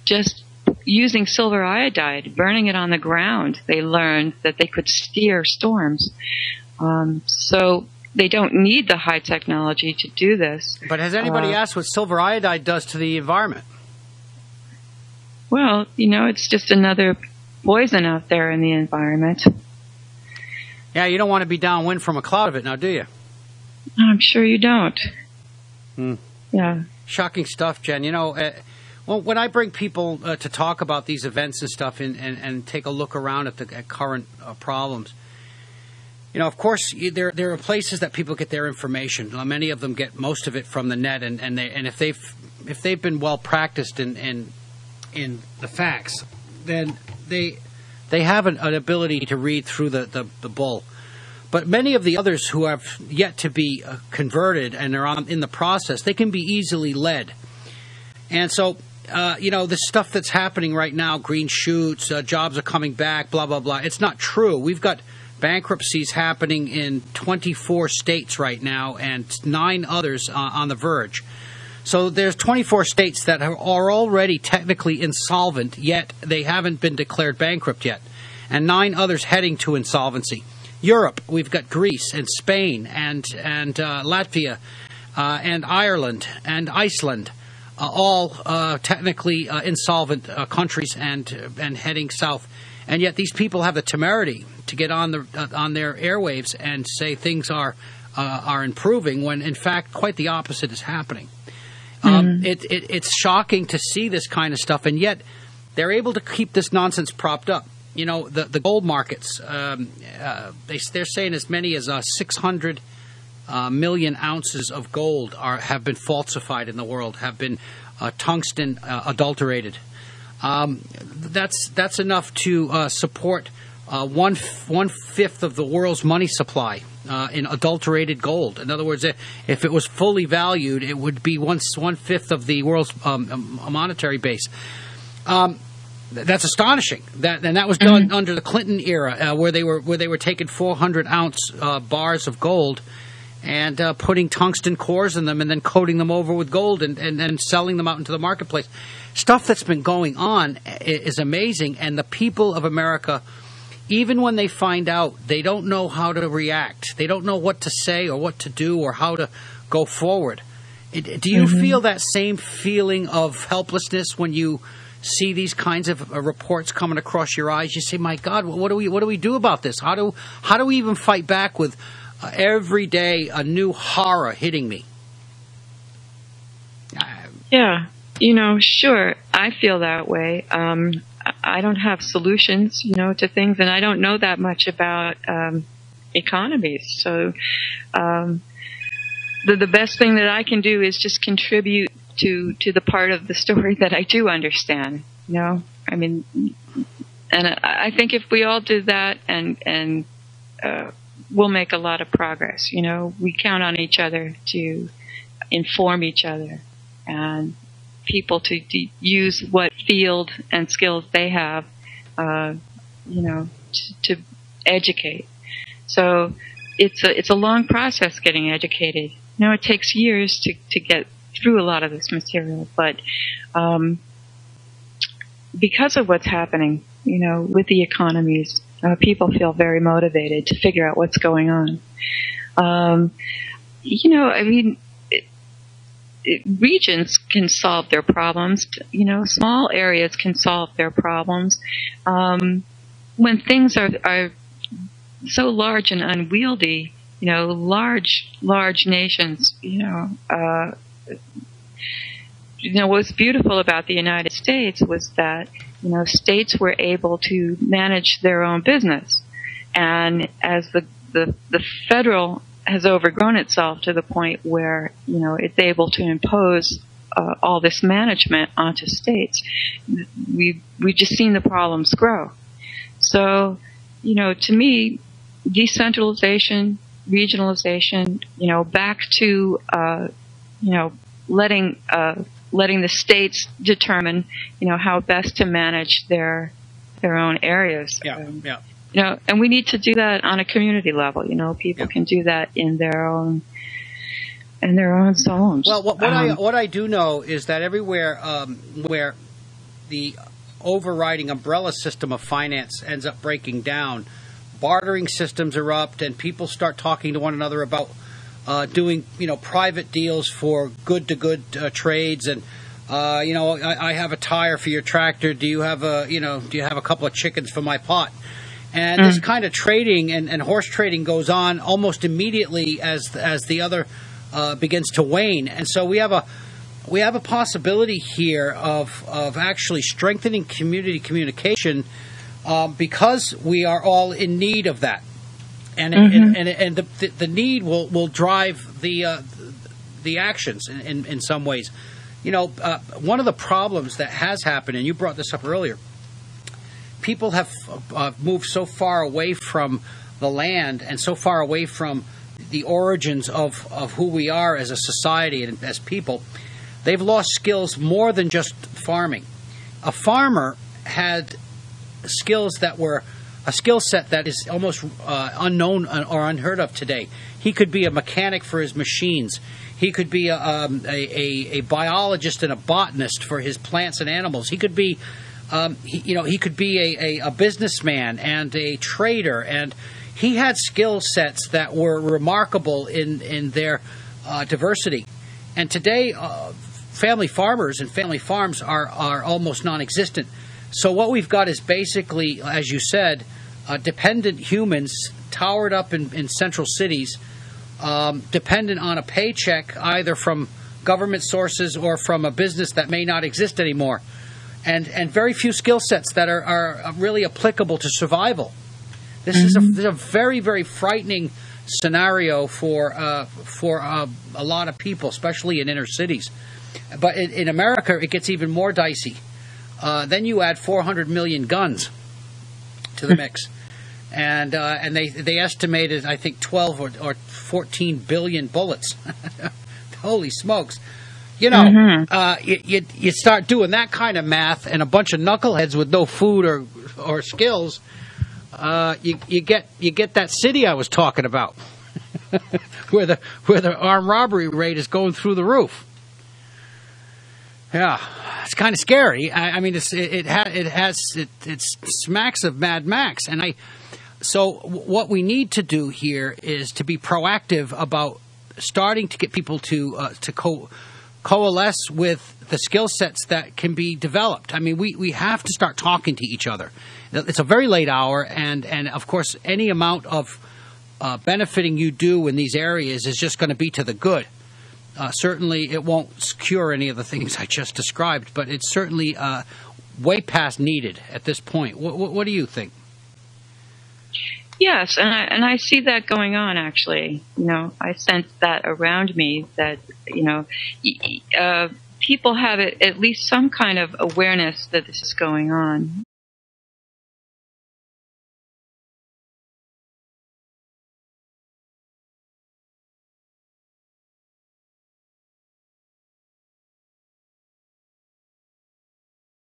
Just using silver iodide, burning it on the ground, they learned that they could steer storms. So they don't need the high technology to do this. But has anybody asked what silver iodide does to the environment? Well, it's just another poison out there in the environment. Yeah, you don't want to be downwind from a cloud of it now, do you? I'm sure you don't. Yeah. Shocking stuff, Jen. Well, when I bring people to talk about these events and stuff and take a look around at current problems, of course, there are places that people get their information. Many of them get most of it from the net, and if they've been well practiced in the facts, then they have an ability to read through the bull. But many of the others who have yet to be converted and are in the process, they can be easily led. And so, the stuff that's happening right now, green shoots, jobs are coming back, blah, blah, blah, it's not true. We've got bankruptcies happening in 24 states right now and 9 others on the verge. So there's 24 states that are already technically insolvent, yet they haven't been declared bankrupt yet, and 9 others heading to insolvency. Europe, we've got Greece and Spain and Latvia and Ireland and Iceland, all technically insolvent countries and heading south. And yet these people have the temerity to get on their airwaves and say things are improving when in fact quite the opposite is happening. It's shocking to see this kind of stuff, and yet they're able to keep this nonsense propped up. The gold markets, they're saying as many as 600 million ounces of gold have been falsified in the world, have been tungsten adulterated. That's enough to support one fifth of the world's money supply in adulterated gold. In other words, if it was fully valued, it would be one fifth of the world's monetary base. That's astonishing. That was done under the Clinton era, where they were taking 400-ounce bars of gold and putting tungsten cores in them and then coating them over with gold and then selling them out into the marketplace. Stuff that's been going on is amazing, and the people of America, even when they find out, they don't know how to react. They don't know what to say or what to do or how to go forward. Do you feel that same feeling of helplessness when you see these kinds of reports coming across your eyes? You say, "My God, what do we do about this? How do we even fight back with every day a new horror hitting me?" Yeah, sure, I feel that way. I don't have solutions, to things, and I don't know that much about economies. So the best thing that I can do is just contribute to the part of the story that I do understand. I mean, and I think if we all do that, and we'll make a lot of progress. We count on each other to inform each other, and people to use what field and skills they have, to educate. So it's a long process getting educated. It takes years to get through a lot of this material, but because of what's happening, with the economies, people feel very motivated to figure out what's going on. Regions can solve their problems. Small areas can solve their problems. When things are so large and unwieldy, large nations, what's beautiful about the United States was that, states were able to manage their own business. And as the federal has overgrown itself to the point where, it's able to impose all this management onto states, we've just seen the problems grow. So, to me, decentralization, regionalization, back to, letting the states determine, how best to manage their own areas. And we need to do that on a community level. People can do that in their own zones. Well, what I do know is that everywhere where the overriding umbrella system of finance ends up breaking down, bartering systems erupt, and people start talking to one another about doing, private deals for good-to-good trades. And I have a tire for your tractor. Do you have a couple of chickens for my pot? And this kind of trading and horse trading goes on almost immediately as the other begins to wane. And so we have a possibility here of actually strengthening community communication because we are all in need of that. And the need will drive the actions in some ways. One of the problems that has happened, and you brought this up earlier, people have moved so far away from the land and so far away from the origins of who we are as a society and as people. They've lost skills more than just farming. A farmer had skills that were a skill set that is almost unknown or unheard of today. He could be a mechanic for his machines. He could be a biologist and a botanist for his plants and animals. He could be he could be a businessman and a trader, and he had skill sets that were remarkable in their diversity. And today, family farmers and family farms are almost non-existent. So what we've got is basically, as you said, dependent humans towered up in central cities, dependent on a paycheck either from government sources or from a business that may not exist anymore. And very few skill sets that are really applicable to survival. This is a very, very frightening scenario for a lot of people, especially in inner cities. But in America, it gets even more dicey. Then you add 400 million guns to the mix, and they estimated, I think, 12 or 14 billion bullets. Holy smokes! You start doing that kind of math, and a bunch of knuckleheads with no food or skills, you get that city I was talking about, where the armed robbery rate is going through the roof. Yeah, it's kind of scary. I mean, it smacks of Mad Max, and so what we need to do here is to be proactive about starting to get people to coalesce with the skill sets that can be developed. I mean, we have to start talking to each other. It's a very late hour, and of course, any amount of benefiting you do in these areas is just going to be to the good. Certainly, it won't cure any of the things I just described, but it's certainly way past needed at this point. What do you think? Yes, and I see that going on, actually. I sense that around me, that, people have at least some kind of awareness that this is going on.